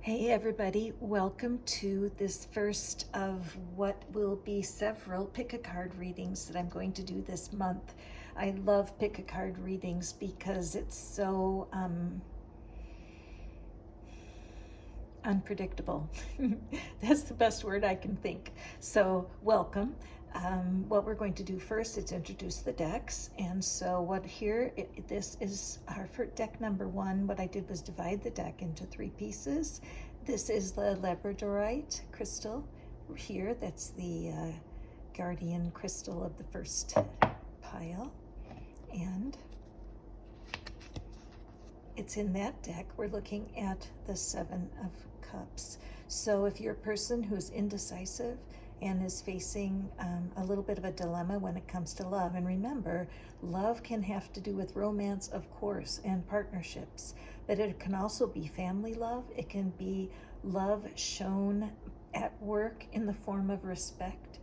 Hey everybody, welcome to this first of what will be several pick-a-card readings that I'm going to do this month. I love pick-a-card readings because it's so unpredictable. That's the best word I can think. So welcome. What we're going to do first is introduce the decks. And so this is our for deck number one. What I did was divide the deck into three pieces. This is the labradorite crystal here. That's the guardian crystal of the first pile. And it's in that deck. We're looking at the Seven of Cups. So if you're a person who's indecisive and is facing a little bit of a dilemma when it comes to love, and remember, love can have to do with romance, of course, and partnerships, but it can also be family love. It can be love shown at work in the form of respect.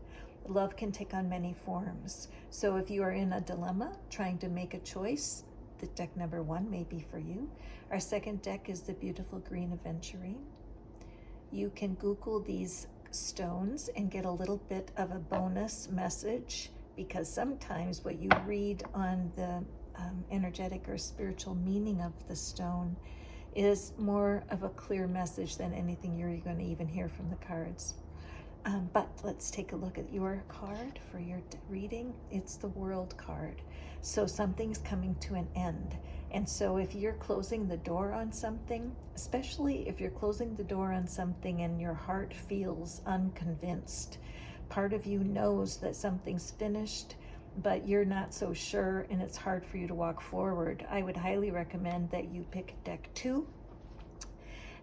Love can take on many forms. So if you are in a dilemma trying to make a choice, the deck number one may be for you. Our second deck is the beautiful green aventurine. You can Google these stones and get a little bit of a bonus message, because sometimes what you read on the energetic or spiritual meaning of the stone is more of a clear message than anything you're going to even hear from the cards. But let's take a look at your card for your reading. It's the World card. So something's coming to an end. And so if you're closing the door on something, especially if you're closing the door on something and your heart feels unconvinced, part of you knows that something's finished, but you're not so sure and it's hard for you to walk forward, I would highly recommend that you pick deck two.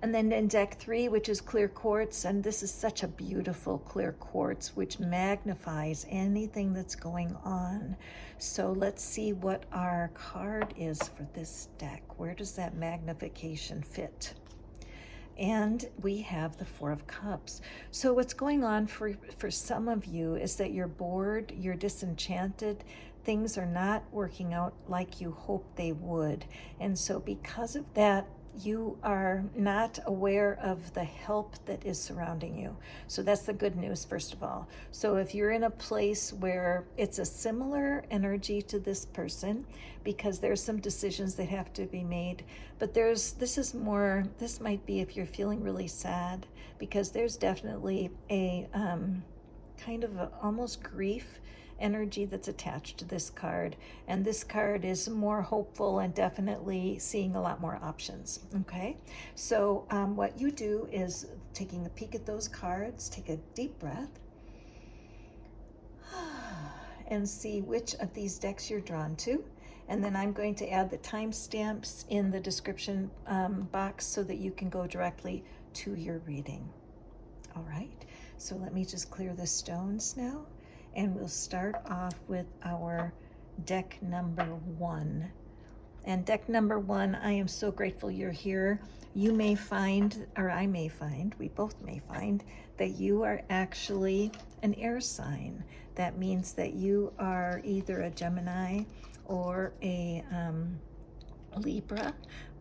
And then in deck three, which is clear quartz, and this is such a beautiful clear quartz, which magnifies anything that's going on. So let's see what our card is for this deck. Where does that magnification fit? And we have the Four of Cups. So what's going on for some of you is that you're bored, you're disenchanted, things are not working out like you hoped they would. And so because of that, you are not aware of the help that is surrounding you. So that's the good news, first of all. So if you're in a place where it's a similar energy to this person, because there's some decisions that have to be made, but this might be if you're feeling really sad, because there's definitely a kind of almost grief energy that's attached to this card, and this card is more hopeful and definitely seeing a lot more options. Okay, so what you do is taking a peek at those cards, take a deep breath and see which of these decks you're drawn to, and then I'm going to add the timestamps in the description box so that you can go directly to your reading. All right, so let me just clear the stones now. And we'll start off with our deck number one. And deck number one, I am so grateful you're here. You may find, or I may find, we both may find, that you are actually an air sign. That means that you are either a Gemini or a Libra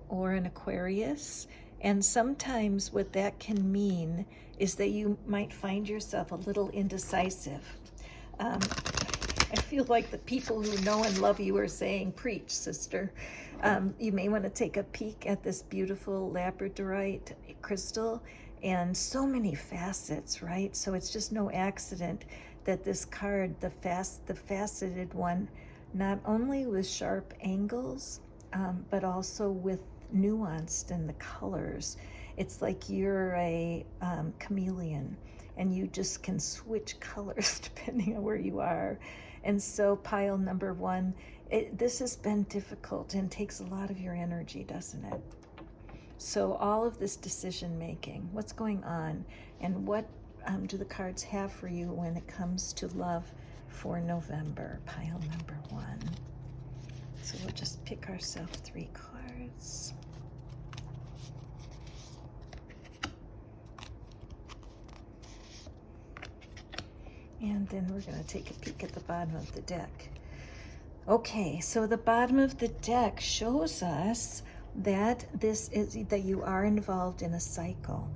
or an Aquarius. And sometimes what that can mean is that you might find yourself a little indecisive. I feel like the people who know and love you are saying, preach, sister. You may want to take a peek at this beautiful labradorite crystal, and so many facets, right? So it's just no accident that this card, the faceted one, not only with sharp angles, but also with nuanced in the colors. It's like you're a chameleon, and you just can switch colors depending on where you are. And so pile number one, this has been difficult and takes a lot of your energy, doesn't it? So all of this decision making, what's going on, and what do the cards have for you when it comes to love for November? Pile number one. So we'll just pick ourselves three cards. And then we're going to take a peek at the bottom of the deck. Okay, so the bottom of the deck shows us that you are involved in a cycle.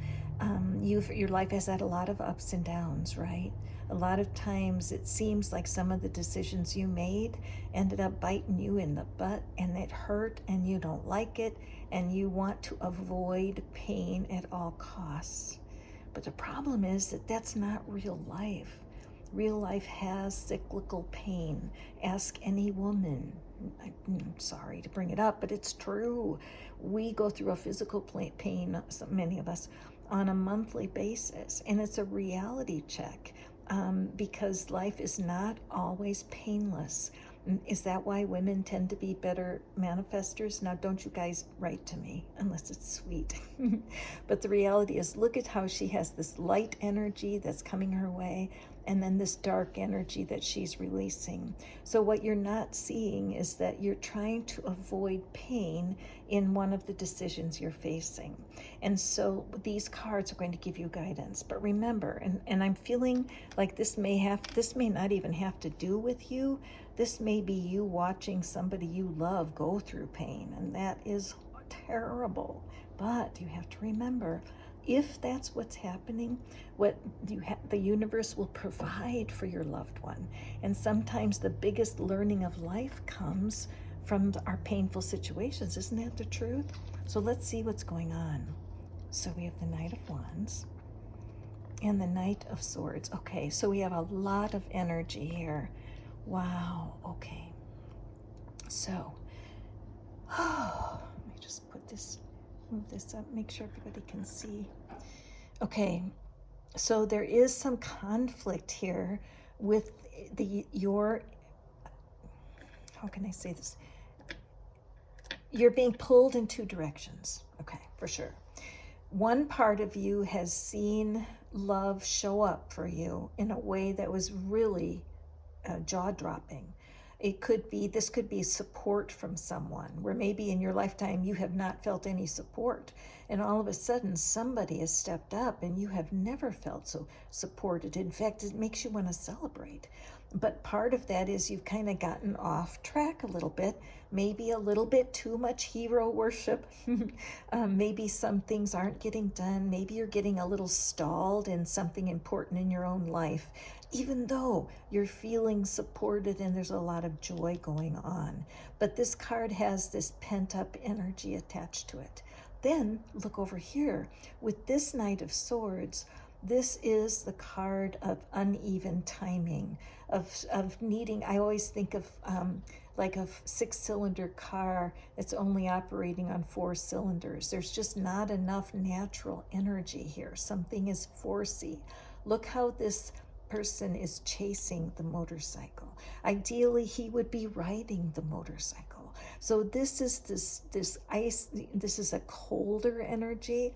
Your life has had a lot of ups and downs, right? A lot of times it seems like some of the decisions you made ended up biting you in the butt, and it hurt, and you don't like it, and you want to avoid pain at all costs. But the problem is that that's not real life. Real life has cyclical pain. Ask any woman. I'm sorry to bring it up, but it's true. We go through a physical pain, many of us, on a monthly basis, and it's a reality check, because life is not always painless. Is that why women tend to be better manifestors? Now, don't you guys write to me unless it's sweet. But the reality is, look at how she has this light energy that's coming her way, and then this dark energy that she's releasing. So what you're not seeing is that you're trying to avoid pain in one of the decisions you're facing. And so these cards are going to give you guidance. But remember, and I'm feeling like this may not even have to do with you. This may be you watching somebody you love go through pain, and that is terrible. But you have to remember, if that's what's happening, the universe will provide for your loved one. And sometimes the biggest learning of life comes from our painful situations. Isn't that the truth? So let's see what's going on. So we have the Knight of Wands and the Knight of Swords. Okay, so we have a lot of energy here. Wow, okay. So, let me just move this up, make sure everybody can see. Okay, so there is some conflict here with how can I say this? You're being pulled in two directions, okay, for sure. One part of you has seen love show up for you in a way that was really jaw-dropping. This could be support from someone, where maybe in your lifetime you have not felt any support, and all of a sudden somebody has stepped up and you have never felt so supported. In fact, it makes you want to celebrate. But part of that is you've kind of gotten off track a little bit, maybe a little bit too much hero worship. Maybe some things aren't getting done. Maybe you're getting a little stalled in something important in your own life, even though you're feeling supported and there's a lot of joy going on. But this card has this pent-up energy attached to it. Then look over here with this Knight of Swords. This is the card of uneven timing, of needing. I always think of like a 6-cylinder car that's only operating on 4 cylinders. There's just not enough natural energy here. Something is forcey. Look how this person is chasing the motorcycle. Ideally, he would be riding the motorcycle. So this is this ice. This is a colder energy,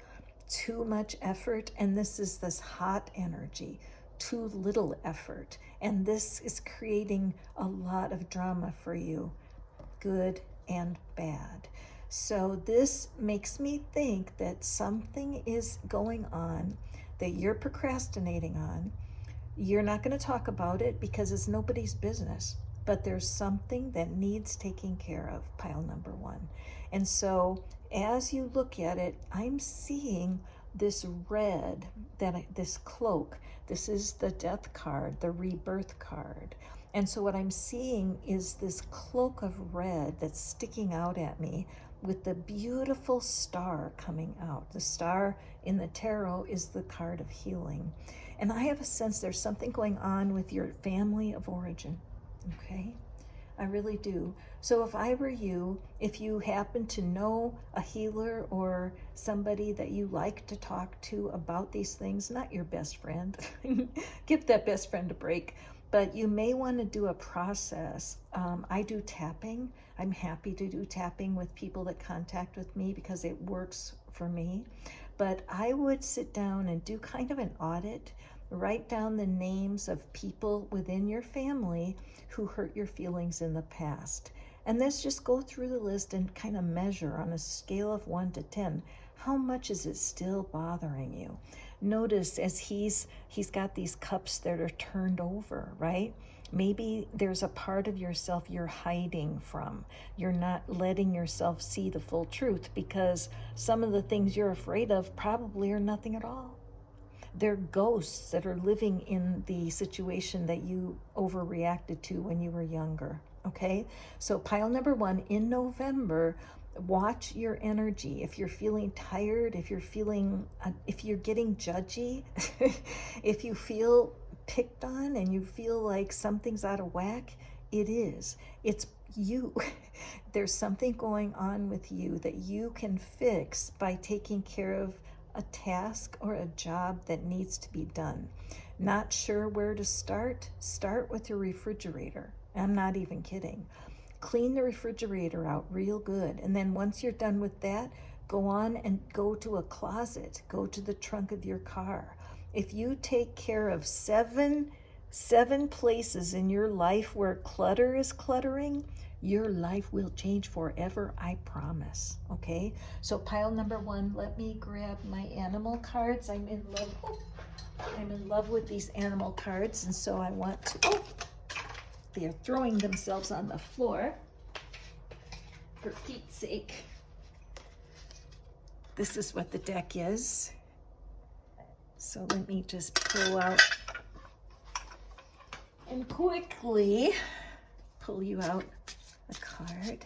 too much effort, and this is this hot energy, too little effort. And this is creating a lot of drama for you, good and bad. So this makes me think that something is going on that you're procrastinating on. You're not going to talk about it because it's nobody's business, but there's something that needs taking care of, pile number 1. And so as you look at it, I'm seeing this red, this cloak. This is the death card, the rebirth card. And so what I'm seeing is this cloak of red that's sticking out at me with the beautiful star coming out. The star in the tarot is the card of healing. And I have a sense there's something going on with your family of origin, okay? I really do. So if I were you, if you happen to know a healer or somebody that you like to talk to about these things, not your best friend, give that best friend a break, but you may want to do a process. I do tapping. I'm happy to do tapping with people that contact with me because it works for me. But I would sit down and do kind of an audit, write down the names of people within your family who hurt your feelings in the past. And let's just go through the list and kind of measure on a scale of 1 to 10, how much is it still bothering you? Notice as he's got these cups that are turned over, right? Maybe there's a part of yourself you're hiding from. You're not letting yourself see the full truth because some of the things you're afraid of probably are nothing at all. They're ghosts that are living in the situation that you overreacted to when you were younger. Okay? So pile number 1, in November, watch your energy. If you're feeling tired, if you're getting judgy, if you feel picked on and you feel like something's out of whack, it is. It's you. There's something going on with you that you can fix by taking care of a task or a job that needs to be done. Not sure where to start? Start with your refrigerator. I'm not even kidding. Clean the refrigerator out real good. And then once you're done with that, go on and go to a closet. Go to the trunk of your car. If you take care of seven places in your life where clutter is cluttering, your life will change forever, I promise. Okay? So pile number 1, let me grab my animal cards. I'm in love with these animal cards, and so I want to, they're throwing themselves on the floor. For Pete's sake. This is what the deck is. So let me just pull out and quickly pull you out a card.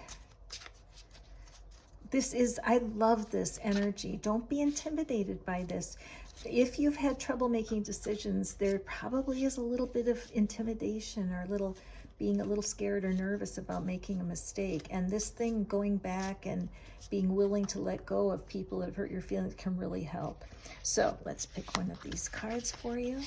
I love this energy. Don't be intimidated by this. If you've had trouble making decisions, there probably is a little bit of intimidation or being a little scared or nervous about making a mistake. And this thing, going back and being willing to let go of people that hurt your feelings, can really help. So let's pick one of these cards for you.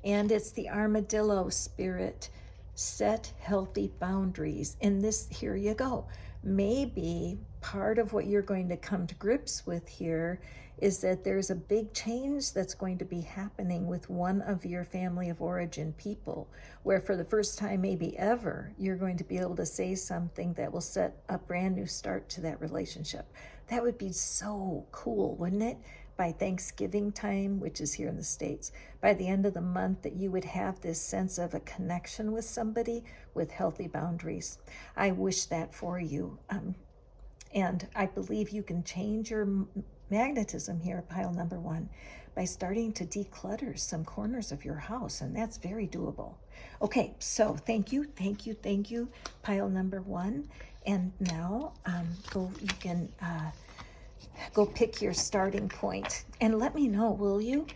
And it's the armadillo spirit. Set healthy boundaries. And this, here you go. Maybe part of what you're going to come to grips with here is that there's a big change that's going to be happening with one of your family of origin people, where for the first time maybe ever, you're going to be able to say something that will set a brand new start to that relationship. That would be so cool, wouldn't it? By Thanksgiving time, which is here in the States, by the end of the month, that you would have this sense of a connection with somebody with healthy boundaries. I wish that for you. And I believe you can change your magnetism here, pile number 1, by starting to declutter some corners of your house, and that's very doable. Okay, so thank you, pile number 1. And now you can go pick your starting point and let me know, will you?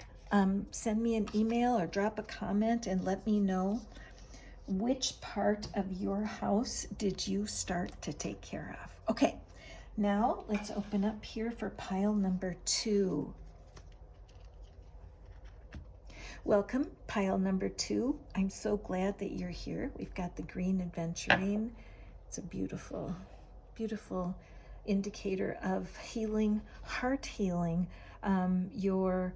Send me an email or drop a comment and let me know which part of your house did you start to take care of. Okay, now let's open up here for pile number 2. Welcome, pile number 2. I'm so glad that you're here. We've got the green adventurine. It's a beautiful, beautiful indicator of healing, heart healing. Your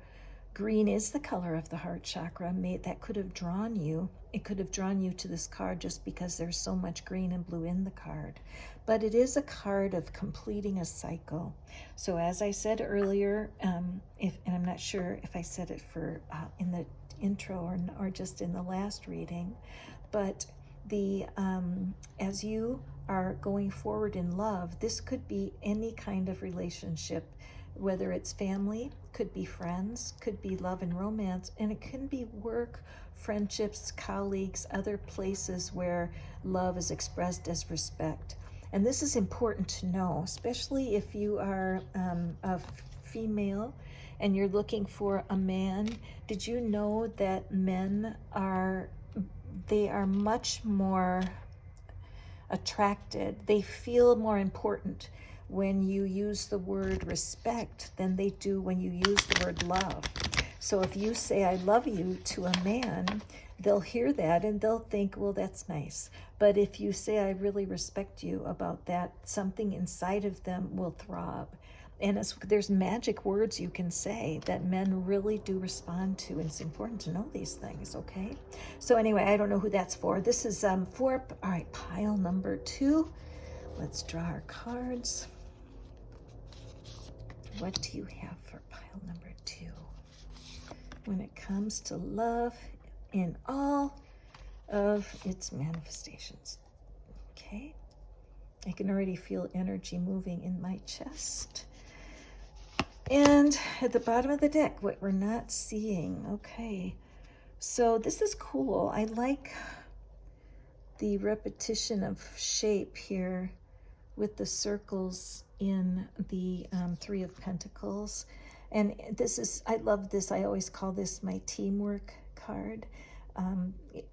green is the color of the heart chakra. That could have drawn you. It could have drawn you to this card just because there's so much green and blue in the card. But it is a card of completing a cycle. So as I said earlier, and I'm not sure if I said it for in the intro or just in the last reading, but as you are going forward in love, this could be any kind of relationship, whether it's family, could be friends, could be love and romance, and it can be work, friendships, colleagues, other places where love is expressed as respect. And this is important to know, especially if you are a female and you're looking for a man. Did you know that men are much more attracted, they feel more important when you use the word respect than they do when you use the word love. So if you say I love you to a man, they'll hear that and they'll think, well, that's nice. But if you say I really respect you about that, something inside of them will throb. And there's magic words you can say that men really do respond to, and it's important to know these things, okay? So anyway, I don't know who that's for. This is all right, pile number 2. Let's draw our cards. What do you have for pile number 2? When it comes to love in all of its manifestations. Okay, I can already feel energy moving in my chest. And at the bottom of the deck, what we're not seeing. Okay, so this is cool. I like the repetition of shape here with the circles in the Three of Pentacles. And this is, I love this. I always call this my teamwork card.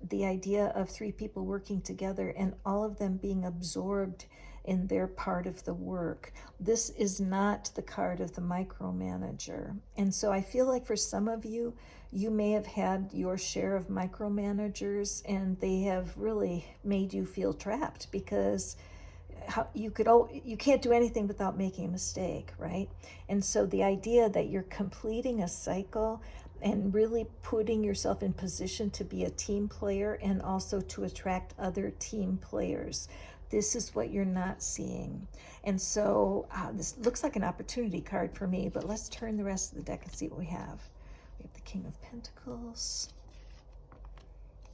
The idea of three people working together and all of them being absorbed in their part of the work. This is not the card of the micromanager. And so I feel like for some of you, you may have had your share of micromanagers and they have really made you feel trapped because you can't do anything without making a mistake, right? And so the idea that you're completing a cycle and really putting yourself in position to be a team player and also to attract other team players, this is what you're not seeing. And so this looks like an opportunity card for me, but let's turn the rest of the deck and see what we have. We have the King of Pentacles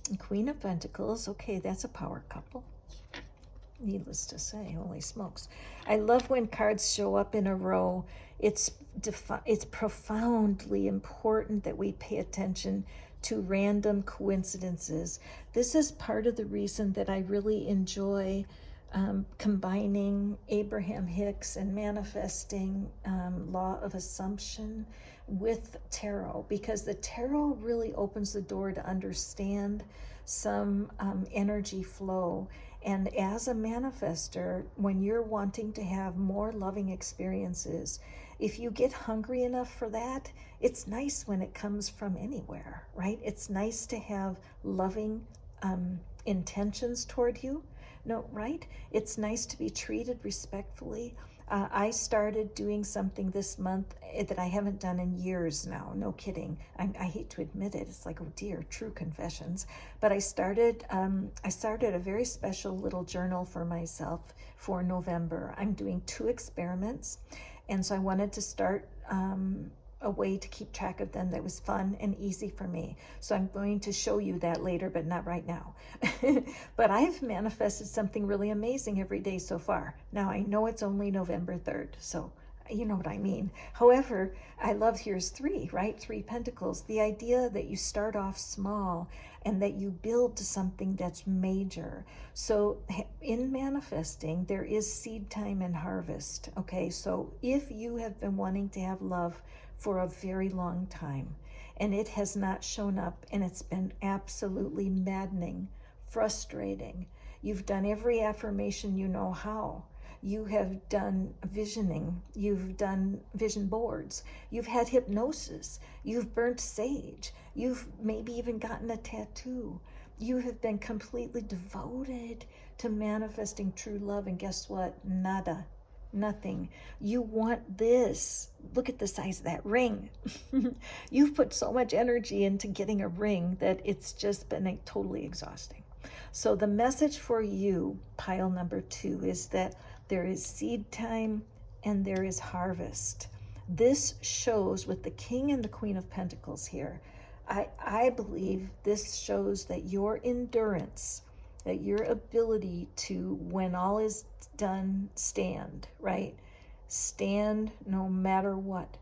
and Queen of Pentacles. Okay, that's a power couple. Needless to say, holy smokes. I love when cards show up in a row. It's profoundly important that we pay attention to random coincidences. This is part of the reason that I really enjoy combining Abraham Hicks and manifesting law of assumption with tarot, because the tarot really opens the door to understand some energy flow. And as a manifester, when you're wanting to have more loving experiences, if you get hungry enough for that, it's nice when it comes from anywhere, right? It's nice to have loving intentions toward you. No, right? It's nice to be treated respectfully. I started doing something this month that I haven't done in years now. No kidding. I hate to admit it. It's like, oh dear, true confessions. But I started a very special little journal for myself for November. I'm doing 2 experiments. And so I wanted to start a way to keep track of them that was fun and easy for me. So I'm going to show you that later, but not right now. But I've manifested something really amazing every day so far. Now I know it's only November 3rd, so you know what I mean. However, I love, here's 3, right? 3 Pentacles. The idea that you start off small and that you build to something that's major. So in manifesting, there is seed time and harvest. Okay, so if you have been wanting to have love for a very long time and it has not shown up and it's been absolutely maddening, frustrating, you've done every affirmation you know how. You have done visioning, you've done vision boards, you've had hypnosis, you've burnt sage, you've maybe even gotten a tattoo. You have been completely devoted to manifesting true love, and guess what? Nada. Nothing. You want this. Look at the size of that ring. You've put so much energy into getting a ring that it's just been totally exhausting. So the message for you, pile number 2, is that there is seed time and there is harvest. This shows with the King and the Queen of Pentacles here. I believe this shows that your endurance, that your ability to, when all is done, stand, right? Stand no matter what.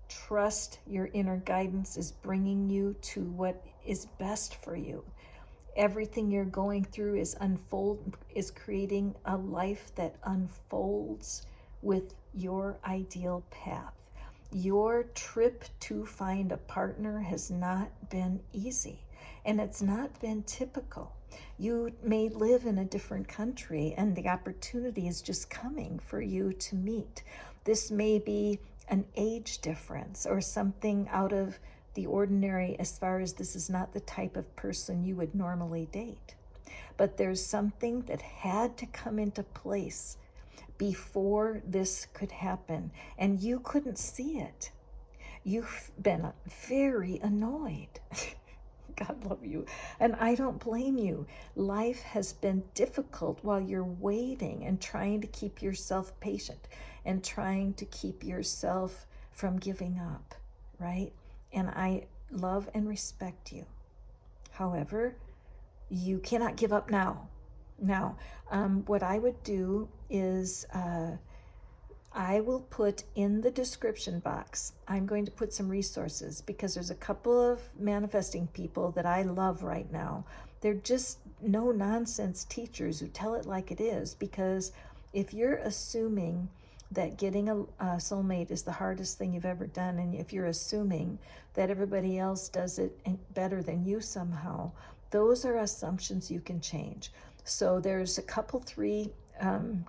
Trust your inner guidance is bringing you to what is best for you. Everything you're going through is creating a life that unfolds with your ideal path. Your trip to find a partner has not been easy, and it's not been typical. You may live in a different country and the opportunity is just coming for you to meet. This may be an age difference or something out of the ordinary as far as this is not the type of person you would normally date. But there's something that had to come into place before this could happen, and you couldn't see it. You've been very annoyed. God love you. And I don't blame you. Life has been difficult while you're waiting and trying to keep yourself patient and trying to keep yourself from giving up, right? And I love and respect you. However, You cannot give up now. Now, what I would do is I will put in the description box, I'm going to put some resources, because there's a couple of manifesting people that I love right now. They're just no nonsense teachers who tell it like it is, because if you're assuming that getting a soulmate is the hardest thing you've ever done, and if you're assuming that everybody else does it better than you somehow, those are assumptions you can change. So there's a couple, three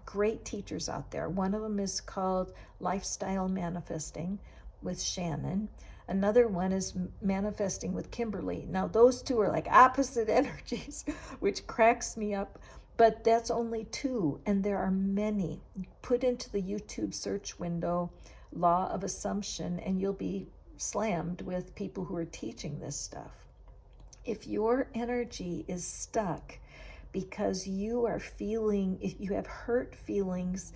great teachers out there. One of them is called Lifestyle Manifesting with Shannon. Another one is Manifesting with Kimberly. Now those two are like opposite energies, which cracks me up, but that's only two, and there are many. Put into the YouTube search window Law of Assumption, and you'll be slammed with people who are teaching this stuff. If your energy is stuck because you are feeling, if you have hurt feelings,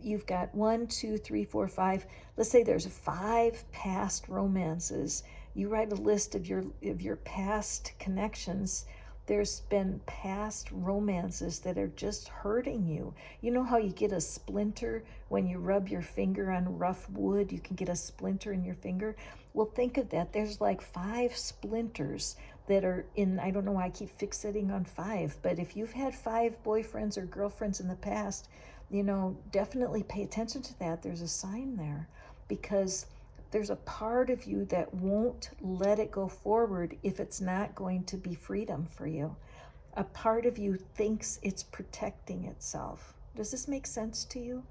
you've got 1, 2, 3, 4, 5, let's say there's 5 past romances. You write a list of your past connections. There's been past romances that are just hurting you. You know how you get a splinter when you rub your finger on rough wood? You can get a splinter in your finger. Well, think of that. There's like 5 splinters that are in, I don't know why I keep fixating on 5, but if you've had 5 boyfriends or girlfriends in the past, definitely pay attention to that. There's a sign there, because there's a part of you that won't let it go forward if it's not going to be freedom for you. A part of you thinks it's protecting itself. Does this make sense to you?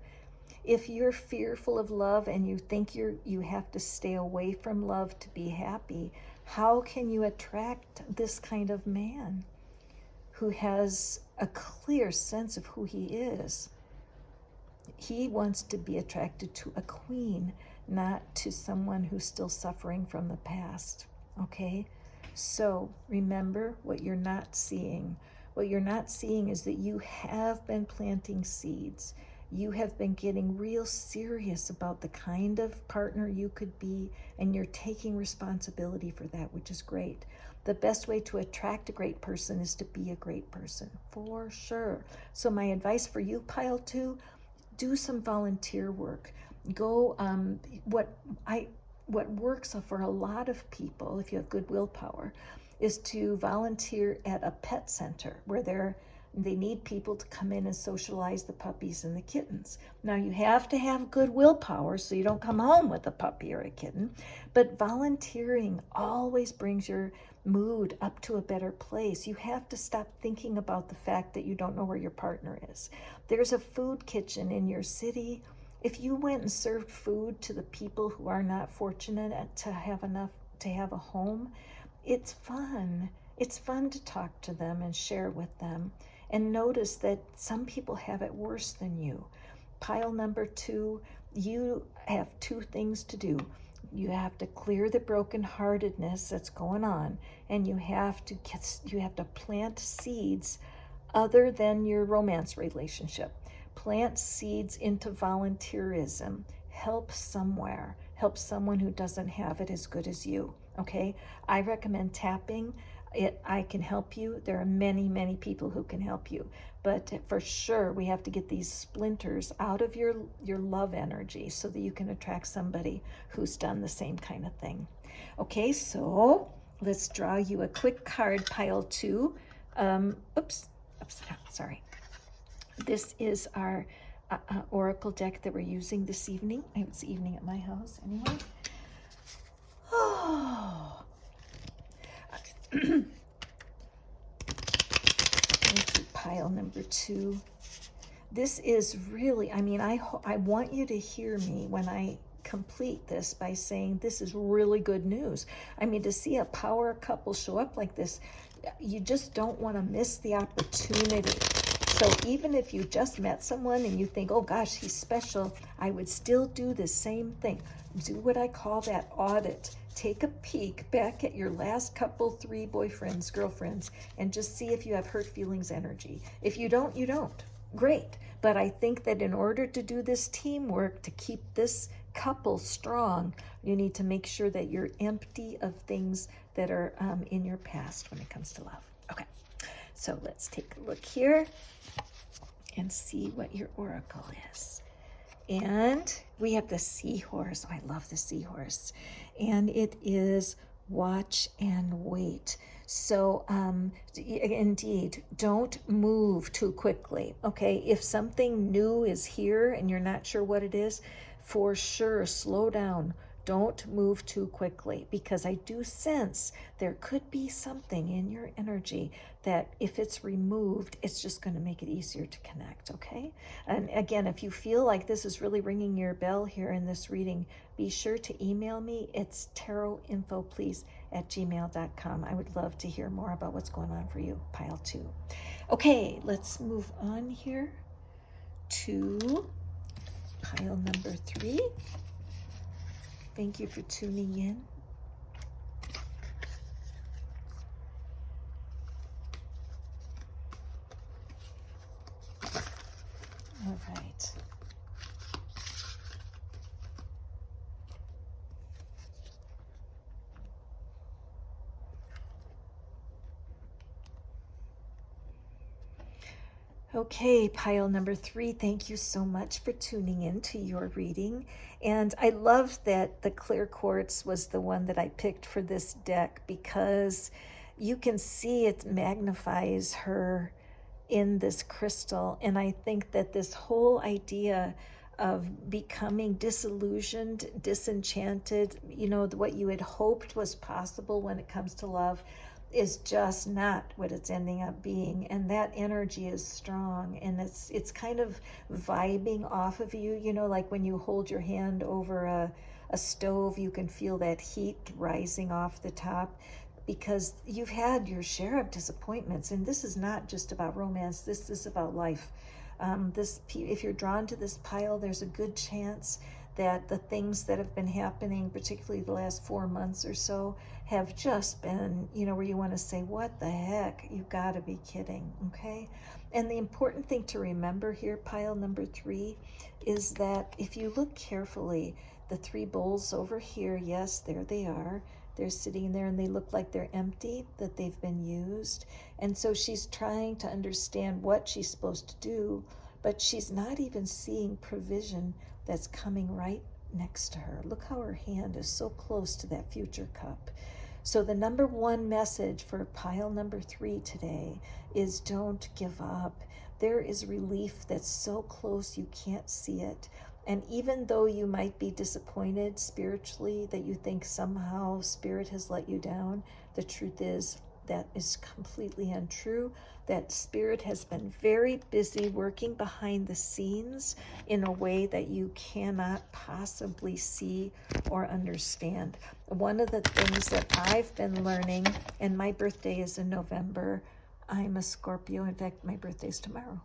If you're fearful of love and you think you have to stay away from love to be happy, how can you attract this kind of man who has a clear sense of who he is? He wants to be attracted to a queen, not to someone who's still suffering from the past, okay? So remember what you're not seeing. What you're not seeing is that you have been planting seeds. You have been getting real serious about the kind of partner you could be, and you're taking responsibility for that, which is great. The best way to attract a great person is to be a great person, for sure. So my advice for you, Pile 2, do some volunteer work. Go, what works for a lot of people, if you have good willpower, is to volunteer at a pet center where they need people to come in and socialize the puppies and the kittens. Now you have to have good willpower so you don't come home with a puppy or a kitten, but volunteering always brings your mood up to a better place. You have to stop thinking about the fact that you don't know where your partner is. There's a food kitchen in your city. If you went and served food to the people who are not fortunate to have enough to have a home, it's fun. It's fun to talk to them and share with them. And notice that some people have it worse than you. Pile number 2, you have 2 things to do. You have to clear the brokenheartedness that's going on, and you have to plant seeds other than your romance relationship. Plant seeds into volunteerism. Help somewhere. Help someone who doesn't have it as good as you. Okay? I recommend tapping. I can help you. There are many, many people who can help you. But for sure, we have to get these splinters out of your love energy so that you can attract somebody who's done the same kind of thing. Okay, so let's draw you a quick card, Pile 2. Sorry. This is our oracle deck that we're using this evening. It's evening at my house anyway. Oh. Thank you, Pile number 2. This is really, I want you to hear me when I complete this by saying this is really good news. To see a power couple show up like this, you just don't want to miss the opportunity. So even if you just met someone and you think, oh gosh, he's special, I would still do the same thing. Do what I call that audit. Take a peek back at your last couple, 3 boyfriends, girlfriends, and just see if you have hurt feelings energy. If you don't, you don't. Great. But I think that in order to do this teamwork, to keep this couple strong, you need to make sure that you're empty of things that are in your past when it comes to love. Okay. So let's take a look here and see what your oracle is. And we have the seahorse. Oh, I love the seahorse. And it is watch and wait. So indeed, don't move too quickly. Okay, if something new is here and you're not sure what it is, for sure, slow down. Don't move too quickly, because I do sense there could be something in your energy that if it's removed, it's just going to make it easier to connect, okay? And again, if you feel like this is really ringing your bell here in this reading, be sure to email me. It's tarotinfoplease@gmail.com. I would love to hear more about what's going on for you, pile 2. Okay, let's move on here to pile number 3. Thank you for tuning in. All right. Okay, pile number 3, thank you so much for tuning in to your reading. And I love that the clear quartz was the one that I picked for this deck, because you can see it magnifies her in this crystal. And I think that this whole idea of becoming disillusioned, disenchanted, what you had hoped was possible when it comes to love, is just not what it's ending up being. And that energy is strong, and it's kind of vibing off of you, like when you hold your hand over a stove, you can feel that heat rising off the top, because you've had your share of disappointments. And this is not just about romance, this is about life. If you're drawn to this pile, there's a good chance that the things that have been happening, particularly the last 4 months or so, have just been, where you want to say, what the heck? You gotta be kidding, okay? And the important thing to remember here, pile number 3, is that if you look carefully, the 3 bowls over here, yes, there they are. They're sitting there and they look like they're empty, that they've been used. And so she's trying to understand what she's supposed to do, but she's not even seeing provision that's coming right next to her. Look how her hand is so close to that future cup. So the number 1 message for pile number 3 today is don't give up. There is relief that's so close you can't see it. And even though you might be disappointed spiritually, that you think somehow spirit has let you down, the truth is that is completely untrue. That spirit has been very busy working behind the scenes in a way that you cannot possibly see or understand. One of the things that I've been learning, and my birthday is in November. I'm a Scorpio. In fact, my birthday's tomorrow.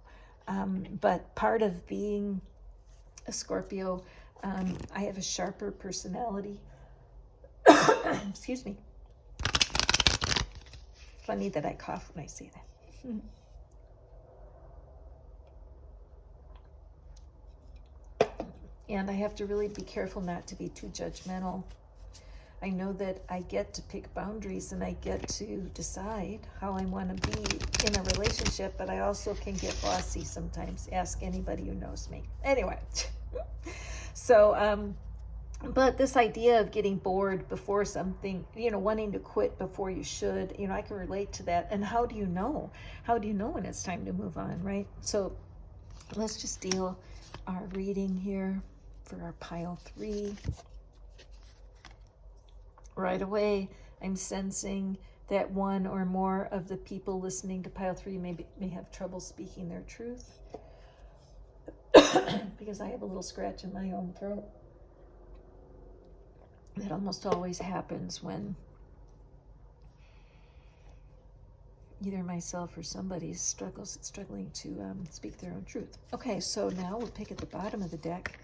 But part of being a Scorpio, I have a sharper personality. Excuse me. Funny that I cough when I say that. And I have to really be careful not to be too judgmental. I know that I get to pick boundaries and I get to decide how I want to be in a relationship, but I also can get bossy sometimes. Ask anybody who knows me. Anyway, so, but this idea of getting bored before something, wanting to quit before you should, I can relate to that. And how do you know? How do you know when it's time to move on, right? So let's just deal our reading here for our pile 3. Right away, I'm sensing that one or more of the people listening to pile 3 may have trouble speaking their truth because I have a little scratch in my own throat. That almost always happens when either myself or somebody is struggling to speak their own truth. Okay, so now we'll pick at the bottom of the deck.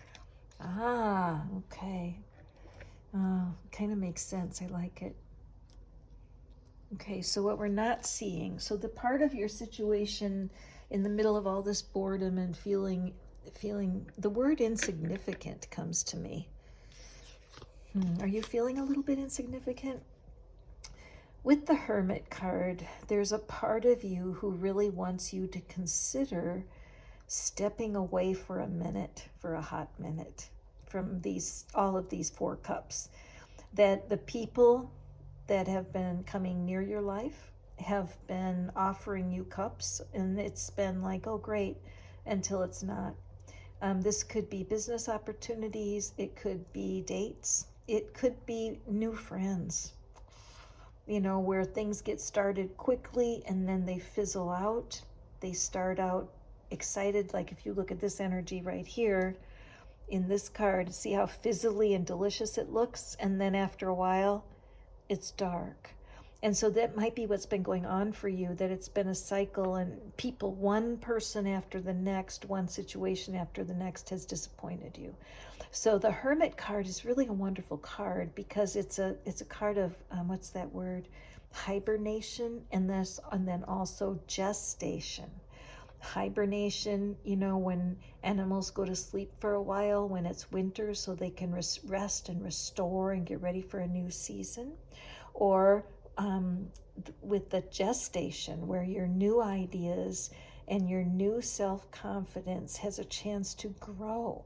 Okay. Kind of makes sense. I like it. Okay, so what we're not seeing, so the part of your situation in the middle of all this boredom and feeling the word insignificant comes to me. Are you feeling a little bit insignificant? With the Hermit card, there's a part of you who really wants you to consider stepping away for a minute, for a hot minute, from all of these 4 cups. That the people that have been coming near your life have been offering you cups, and it's been like, oh, great, until it's not. This could be business opportunities, it could be dates, it could be new friends, where things get started quickly and then they fizzle out. They start out excited, like if you look at this energy right here in this card, see how fizzly and delicious it looks, and then after a while it's dark. And so that might be what's been going on for you, that it's been a cycle, and people, one person after the next, one situation after the next, has disappointed you. So the Hermit card is really a wonderful card because it's a card of what's that word? Hibernation, and then also gestation. Hibernation, when animals go to sleep for a while when it's winter so they can rest and restore and get ready for a new season. Or with the gestation, where your new ideas and your new self-confidence has a chance to grow.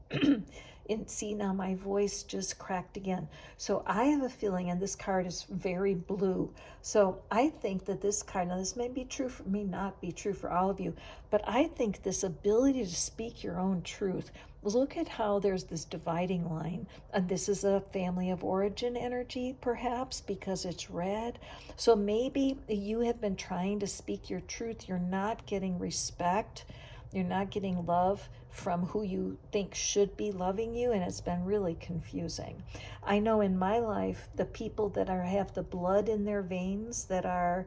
And see, now my voice just cracked again. So I have a feeling, and this card is very blue. So I think that this card, now this may be true for me, not be true for all of you, but I think this ability to speak your own truth. Look at how there's this dividing line. And this is a family of origin energy, perhaps, because it's red. So maybe you have been trying to speak your truth. You're not getting respect. You're not getting love from who you think should be loving you, and it's been really confusing. I know in my life, the people that have the blood in their veins, that are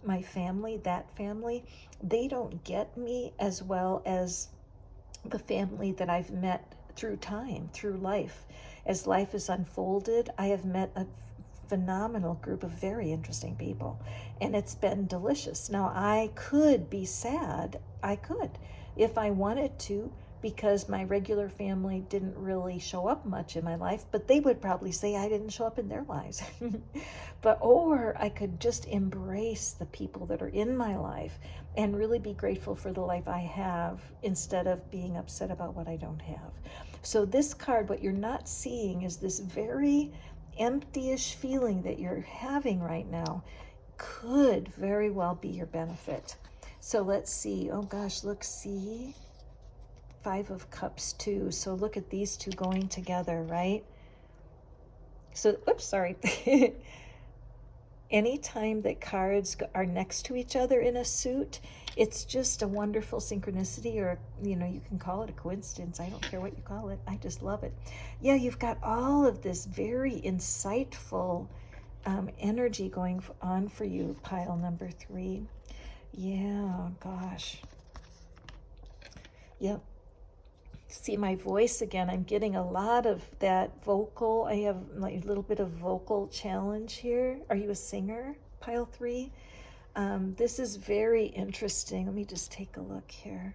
my family, that family, they don't get me as well as the family that I've met through time, through life. As life has unfolded, I have met a phenomenal group of very interesting people, and it's been delicious. Now, I could be sad. I could, if I wanted to, because my regular family didn't really show up much in my life, but they would probably say I didn't show up in their lives. Or I could just embrace the people that are in my life and really be grateful for the life I have, instead of being upset about what I don't have. So this card, what you're not seeing is this very empty-ish feeling that you're having right now could very well be your benefit. So let's see. Oh gosh, look, see? 5 of Cups too. So look at these two going together, right? So, oops, sorry. Anytime that cards are next to each other in a suit, it's just a wonderful synchronicity, or, you can call it a coincidence. I don't care what you call it. I just love it. Yeah, you've got all of this very insightful energy going on for you, pile number 3. Yeah, gosh. Yep. See my voice again. I'm getting a lot of that vocal. I have like a little bit of vocal challenge here. Are you a singer, pile 3? This is very interesting. Let me just take a look here.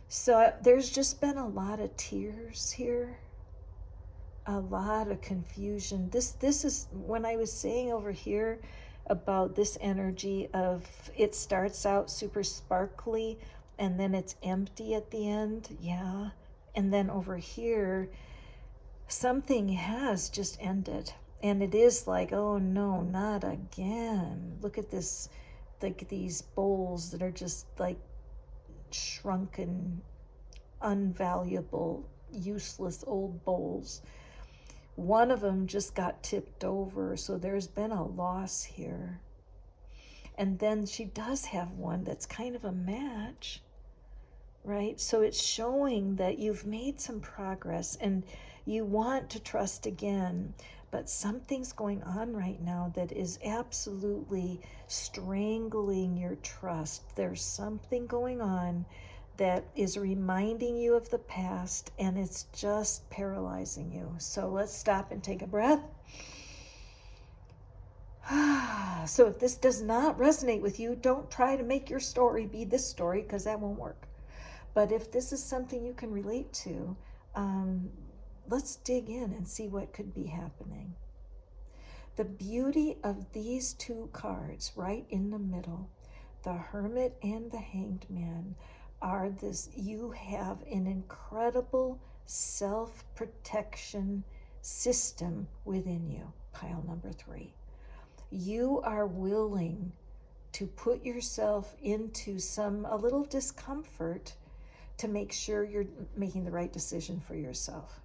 So there's just been a lot of tears here, a lot of confusion. This is when I was saying over here about this energy of it starts out super sparkly and then it's empty at the end. Yeah. And then over here, something has just ended. And it is like, oh no, not again. Look at this, like these bowls that are just like shrunken, unvaluable, useless old bowls. One of them just got tipped over, so there's been a loss here. And then she does have one that's kind of a match, right? So it's showing that you've made some progress and you want to trust again, but something's going on right now that is absolutely strangling your trust. There's something going on that is reminding you of the past, and it's just paralyzing you. So let's stop and take a breath. So if this does not resonate with you, don't try to make your story be this story, because that won't work. But if this is something you can relate to, let's dig in and see what could be happening. The beauty of these two cards right in the middle, the Hermit and the Hanged Man, are this: you have an incredible self-protection system within you, pile number 3. You are willing to put yourself into a little discomfort to make sure you're making the right decision for yourself.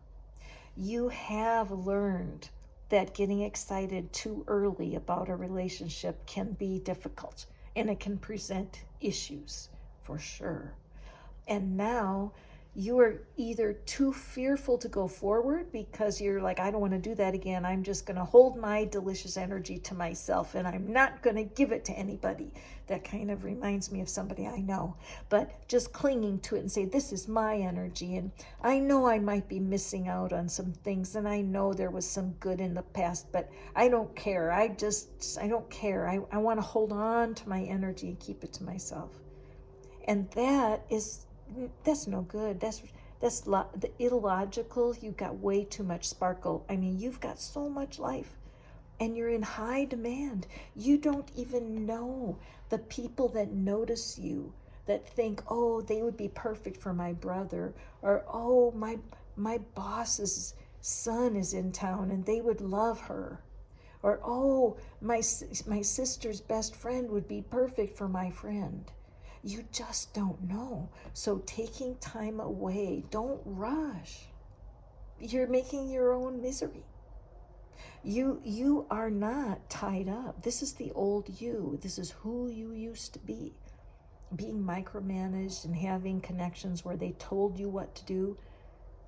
You have learned that getting excited too early about a relationship can be difficult, and it can present issues for sure. And now you are either too fearful to go forward because you're like, I don't want to do that again. I'm just going to hold my delicious energy to myself and I'm not going to give it to anybody. That kind of reminds me of somebody I know. But just clinging to it and say, this is my energy. And I know I might be missing out on some things. And I know there was some good in the past, but I don't care. I don't care. I want to hold on to my energy and keep it to myself. And that's no good. That's the illogical. You've got way too much sparkle. I mean, you've got so much life and you're in high demand. You don't even know the people that notice you, that think, oh, they would be perfect for my brother, or oh, my boss's son is in town and they would love her, or oh, my sister's best friend would be perfect for my friend. You just don't know. So taking time away, don't rush. You're making your own misery. You are not tied up. This is the old you. This is who you used to be. Being micromanaged and having connections where they told you what to do.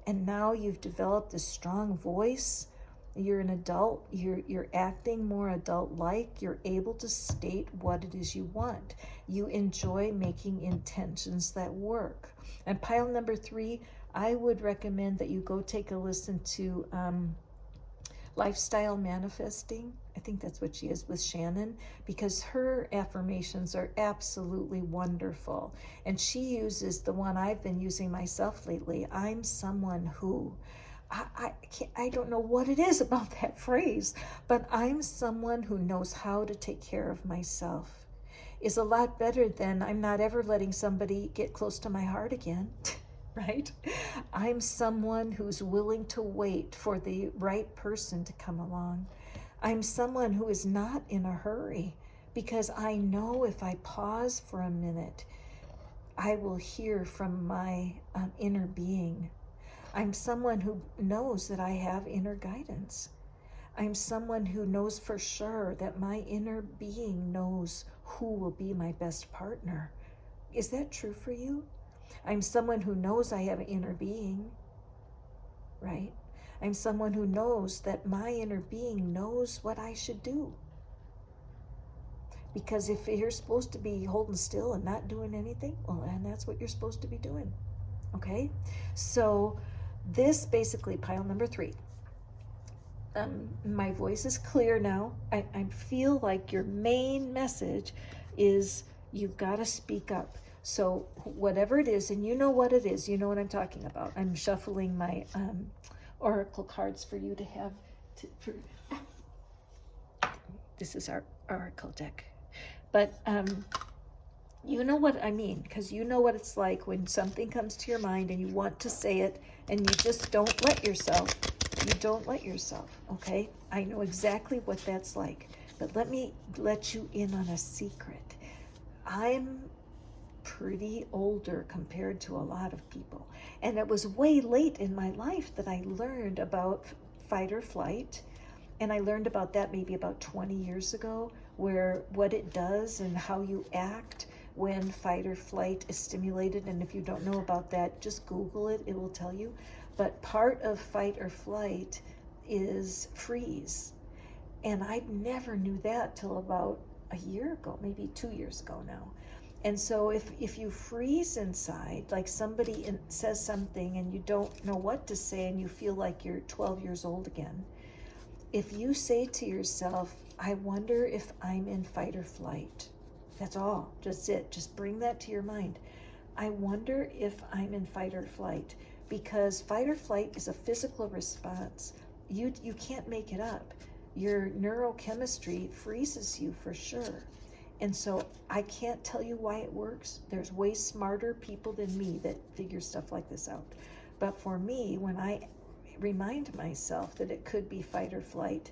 And now you've developed this strong voice. You're an adult. You're acting more adult-like. You're able to state what it is you want. You enjoy making intentions that work. And pile number 3, I would recommend that you go take a listen to Lifestyle Manifesting. I think that's what she is, with Shannon, because her affirmations are absolutely wonderful. And she uses the one I've been using myself lately. I'm someone who... I don't know what it is about that phrase, but I'm someone who knows how to take care of myself. Is a lot better than I'm not ever letting somebody get close to my heart again, right? I'm someone who's willing to wait for the right person to come along. I'm someone who is not in a hurry because I know if I pause for a minute, I will hear from my inner being. I'm someone who knows that I have inner guidance. I'm someone who knows for sure that my inner being knows who will be my best partner. Is that true for you? I'm someone who knows I have an inner being, right? I'm someone who knows that my inner being knows what I should do. Because if you're supposed to be holding still and not doing anything, well, and that's what you're supposed to be doing, okay? So this basically, pile number 3. My voice is clear now. I feel like your main message is you've got to speak up. So whatever it is, and you know what it is, you know what I'm talking about. I'm shuffling my oracle cards for you to have. This is our oracle deck. But you know what I mean, because you know what it's like when something comes to your mind and you want to say it and you just don't let yourself. You don't let yourself, okay? I know exactly what that's like. But let me let you in on a secret. I'm pretty older compared to a lot of people. And it was way late in my life that I learned about fight or flight. And I learned about that maybe about 20 years ago, where what it does and how you act when fight or flight is stimulated. And if you don't know about that, just Google it, it will tell you. But part of fight or flight is freeze. And I never knew that till about a year ago, maybe 2 years ago now. And so if you freeze inside, like somebody says something and you don't know what to say and you feel like you're 12 years old again, if you say to yourself, I wonder if I'm in fight or flight. That's all, just it. Just bring that to your mind. I wonder if I'm in fight or flight, because fight or flight is a physical response. You can't make it up. your neurochemistry freezes you for sure. And so I can't tell you why it works. There's way smarter people than me that figure stuff like this out. But for me, when I remind myself that it could be fight or flight,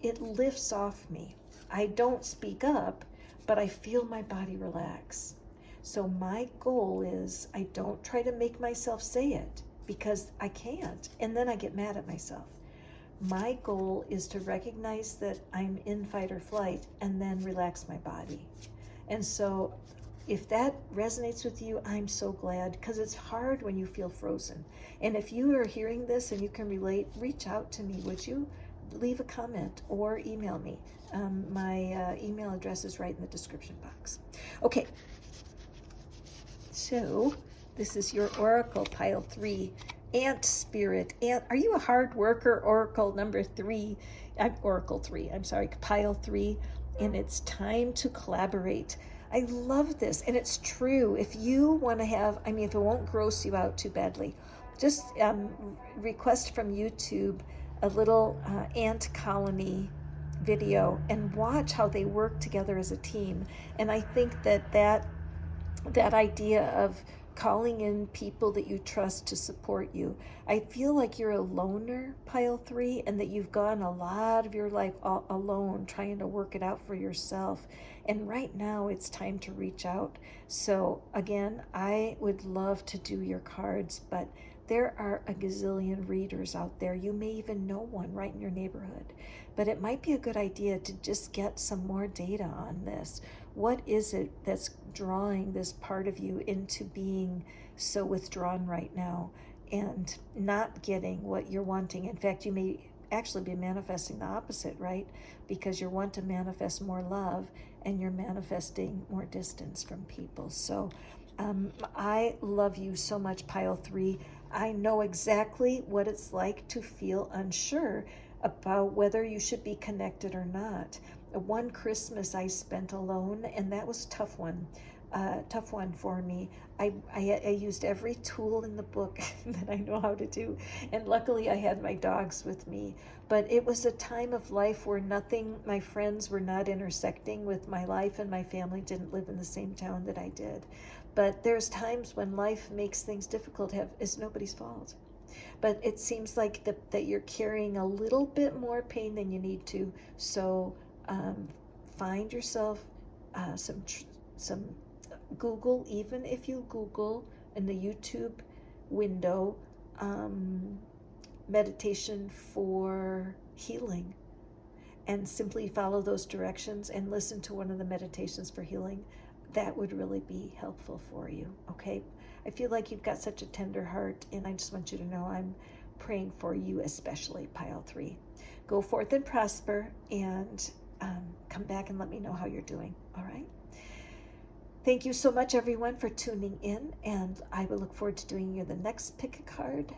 it lifts off me. I don't speak up, but I feel my body relax. So my goal is I don't try to make myself say it because I can't, and then I get mad at myself. My goal is to recognize that I'm in fight or flight and then relax my body. And so if that resonates with you, I'm so glad, because it's hard when you feel frozen. And if you are hearing this and you can relate, reach out to me, would you? Leave a comment or email me. My email address is right in the description box. Okay, so this is your Oracle Pile 3. Ant Spirit. Ant, are you a hard worker? Oracle number 3. Oracle 3, I'm sorry, Pile 3. And it's time to collaborate. I love this, and it's true. If you want to have, if it won't gross you out too badly, just request from YouTube a little ant colony video and watch how they work together as a team. And I think that idea of calling in people that you trust to support you. I feel like you're a loner, Pile 3, and that you've gone a lot of your life alone trying to work it out for yourself. And right now it's time to reach out. So again, I would love to do your cards, but there are a gazillion readers out there. You may even know one right in your neighborhood. But it might be a good idea to just get some more data on this. What is it that's drawing this part of you into being so withdrawn right now and not getting what you're wanting? In fact, you may actually be manifesting the opposite, right? Because you want to manifest more love and you're manifesting more distance from people. So I love you so much, Pile 3. I know exactly what it's like to feel unsure about whether you should be connected or not. One Christmas I spent alone, and that was a tough one for me. I used every tool in the book that I know how to do, and luckily I had my dogs with me. But it was a time of life where my friends were not intersecting with my life, and my family didn't live in the same town that I did. But there's times when life makes things difficult. It's nobody's fault. But it seems like that you're carrying a little bit more pain than you need to. So find yourself some Google, even if you Google in the YouTube window, meditation for healing, and simply follow those directions and listen to one of the meditations for healing. That would really be helpful for you, okay? I feel like you've got such a tender heart, and I just want you to know I'm praying for you, especially, Pile 3. Go forth and prosper, and come back and let me know how you're doing, all right? Thank you so much, everyone, for tuning in, and I will look forward to doing you the next pick a card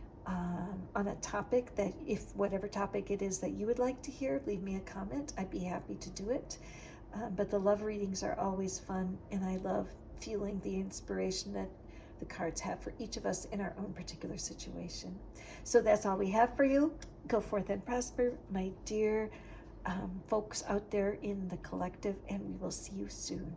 on a topic that, if whatever topic it is that you would like to hear, leave me a comment. I'd be happy to do it. But the love readings are always fun, and I love feeling the inspiration that the cards have for each of us in our own particular situation. So that's all we have for you. Go forth and prosper, my dear folks out there in the collective, and we will see you soon.